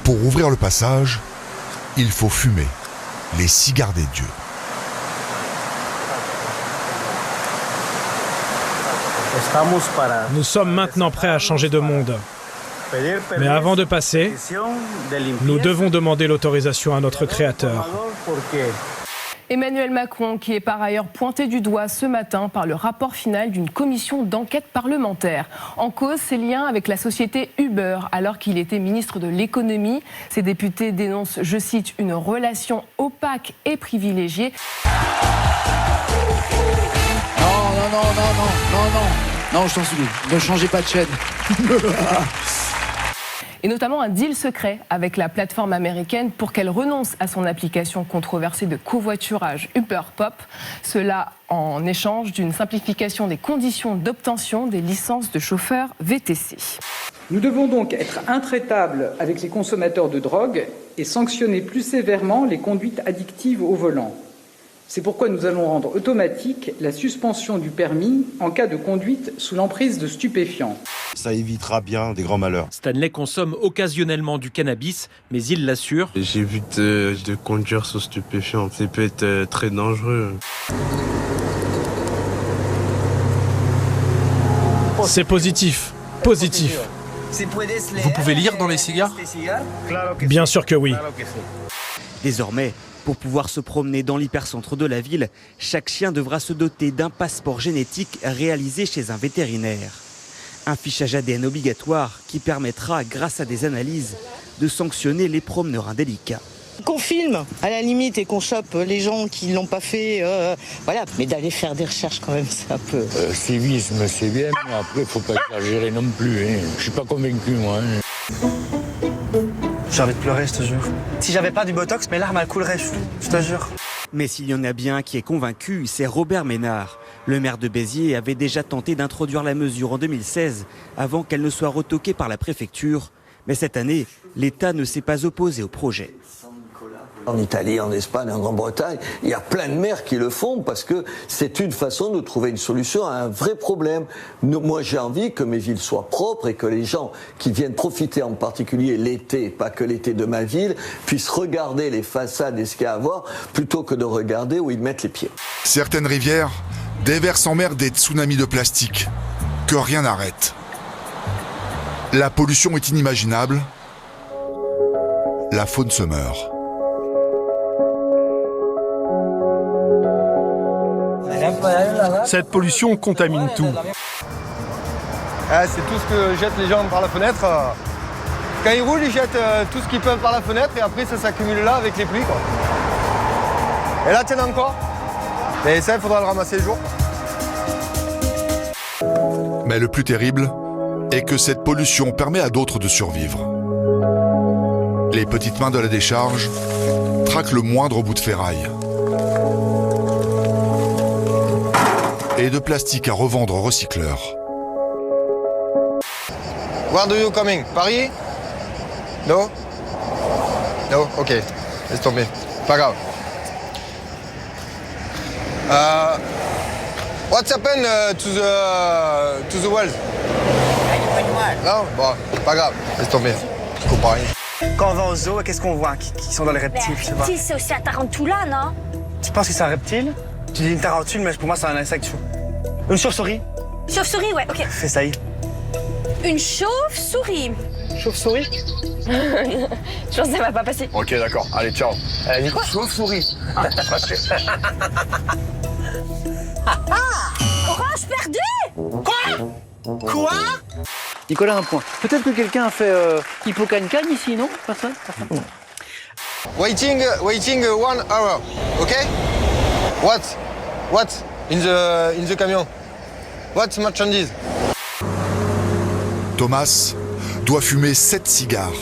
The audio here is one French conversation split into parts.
Pour ouvrir le passage, il faut fumer les cigares des dieux. Nous sommes maintenant prêts à changer de monde. Mais avant de passer, nous devons demander l'autorisation à notre Créateur. Emmanuel Macron, qui est par ailleurs pointé du doigt ce matin par le rapport final d'une commission d'enquête parlementaire. En cause, ses liens avec la société Uber, alors qu'il était ministre de l'économie. Ces députés dénoncent, je cite, une relation opaque et privilégiée. Non, je t'en supplie, ne changez pas de chaîne. Et notamment un deal secret avec la plateforme américaine pour qu'elle renonce à son application controversée de covoiturage Uber Pop. Cela en échange d'une simplification des conditions d'obtention des licences de chauffeurs VTC. Nous devons donc être intraitables avec les consommateurs de drogue et sanctionner plus sévèrement les conduites addictives au volant. C'est pourquoi nous allons rendre automatique la suspension du permis en cas de conduite sous l'emprise de stupéfiants. Ça évitera bien des grands malheurs. Stanley consomme occasionnellement du cannabis, mais il l'assure. J'évite de conduire sous stupéfiants. Ça peut être très dangereux. C'est positif. Positif. Vous pouvez lire dans les cigares ? Bien sûr que oui. Désormais, pour pouvoir se promener dans l'hypercentre de la ville, chaque chien devra se doter d'un passeport génétique réalisé chez un vétérinaire. Un fichage ADN obligatoire qui permettra, grâce à des analyses, de sanctionner les promeneurs indélicats. Qu'on filme à la limite et qu'on chope les gens qui ne l'ont pas fait, voilà. Mais d'aller faire des recherches quand même, c'est un peu... Civisme, c'est bien, mais après, il ne faut pas exagérer non plus. Hein. Je ne suis pas convaincu, moi. J'ai envie de pleurer, je te jure. Si j'avais pas du Botox, mes larmes elles couleraient, je te jure. Mais s'il y en a bien qui est convaincu, c'est Robert Ménard. Le maire de Béziers avait déjà tenté d'introduire la mesure en 2016, avant qu'elle ne soit retoquée par la préfecture. Mais cette année, l'État ne s'est pas opposé au projet. En Italie, en Espagne, en Grande-Bretagne, il y a plein de maires qui le font parce que c'est une façon de trouver une solution à un vrai problème. Moi, j'ai envie que mes villes soient propres et que les gens qui viennent profiter, en particulier l'été, pas que l'été de ma ville, puissent regarder les façades et ce qu'il y a à voir plutôt que de regarder où ils mettent les pieds. Certaines rivières déversent en mer des tsunamis de plastique que rien n'arrête. La pollution est inimaginable. La faune se meurt. Cette pollution contamine tout. C'est tout ce que jettent les gens par la fenêtre. Quand ils roulent, ils jettent tout ce qu'ils peuvent par la fenêtre et après ça s'accumule là avec les pluies, quoi. Et là, tiens encore. Et ça, il faudra le ramasser le jour. Mais le plus terrible est que cette pollution permet à d'autres de survivre. Les petites mains de la décharge traquent le moindre bout de ferraille. Et de plastique à revendre aux recycleurs. Where do you coming? Paris? No? No? Ok. Laisse tomber. Pas grave. What's happened to the wells? Non? Bon, pas grave. Laisse tomber. Je comprends rien. Quand on va au zoo, qu'est-ce qu'on voit qui sont dans les reptiles? Un reptile, c'est aussi un tarentula, non? Tu penses que c'est un reptile? Tu dis une tarentule, mais pour moi, c'est un insecte chou. Une chauve-souris? Chauve-souris, ouais, ok. Fais ça, Une chauve-souris. Chauve-souris? Je pense que ça va pas passer. Ok, d'accord. Allez, ciao. Elle a dit quoi? Chauve-souris. Orange perdu? Quoi? Nicolas, un point. Peut-être que quelqu'un a fait hippocagne ici, non? Personne? Waiting 1 hour. Ok? What? In the camion. What merchandise? Thomas doit fumer 7 cigares.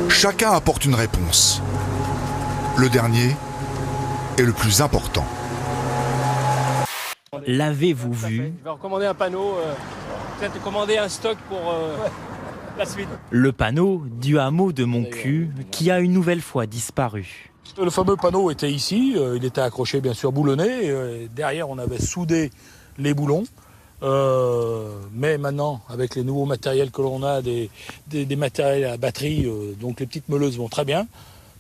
Chacun apporte une réponse. Le dernier est le plus important. L'avez-vous vu? Je vais recommander un panneau, peut-être commander un stock pour la suite. Le panneau du hameau de Montcu qui a une nouvelle fois disparu. Le fameux panneau était ici, il était accroché bien sûr boulonné. Derrière, on avait soudé les boulons. Mais maintenant, avec les nouveaux matériels que l'on a, des matériels à batterie, donc les petites meuleuses vont très bien.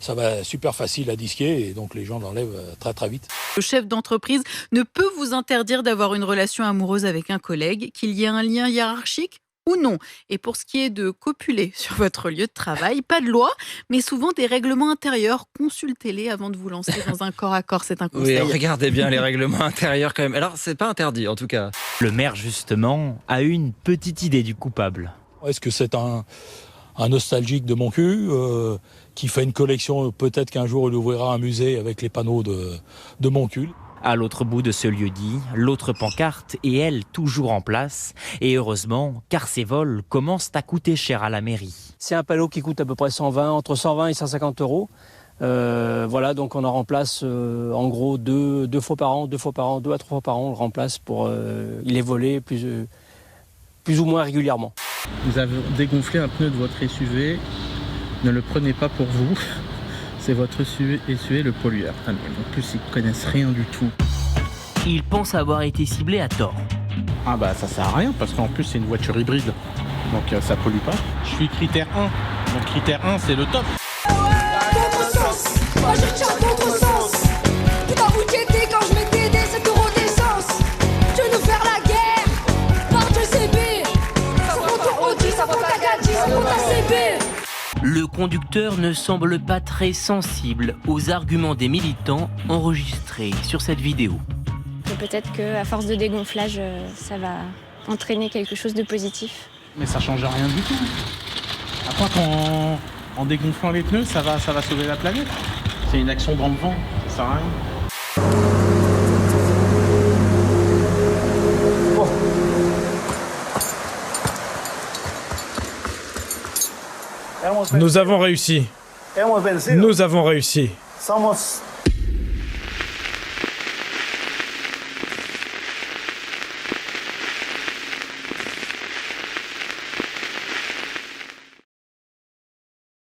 Ça va super facile à disquer et donc les gens l'enlèvent très très vite. Le chef d'entreprise ne peut vous interdire d'avoir une relation amoureuse avec un collègue, qu'il y ait un lien hiérarchique ou non. Et pour ce qui est de copuler sur votre lieu de travail, pas de loi, mais souvent des règlements intérieurs. Consultez-les avant de vous lancer dans un corps à corps, c'est un conseil. Oui, regardez bien les règlements intérieurs quand même. Alors, c'est pas interdit en tout cas. Le maire, justement, a une petite idée du coupable. Est-ce que c'est un nostalgique de mon cul qui fait une collection, peut-être qu'un jour il ouvrira un musée avec les panneaux de mon cul. À l'autre bout de ce lieu-dit, l'autre pancarte est elle toujours en place. Et heureusement, car ces vols commencent à coûter cher à la mairie. C'est un panneau qui coûte à peu près entre 120 et 150 euros. Voilà, donc on en remplace en gros deux fois par an, 2 à 3 fois par an, on le remplace pour il est volé plus ou moins régulièrement. Vous avez dégonflé un pneu de votre SUV, ne le prenez pas pour vous. C'est votre SUV le pollueur. En plus, ils ne connaissent rien du tout. Il pense avoir été ciblé à tort. Ah bah ça sert à rien parce qu'en plus c'est une voiture hybride. Donc ça pollue pas. Je suis critère 1. Donc critère 1 c'est le top. Contresens, moi je tiens contresens. Putain où t'étais quand je mettais des 7 euros d'essence. Tu veux nous faire la guerre. Par Dieu CB. Ça prend ton Audi, ça prend ta gadget, ça prend ta CB. Le conducteur ne semble pas très sensible aux arguments des militants enregistrés sur cette vidéo. Peut-être qu'à force de dégonflage, ça va entraîner quelque chose de positif. Mais ça change rien du tout. À quoi qu'en dégonflant les pneus, ça va sauver la planète. C'est une action dans le vent, ça sert à rien. Nous avons réussi. Nous avons réussi.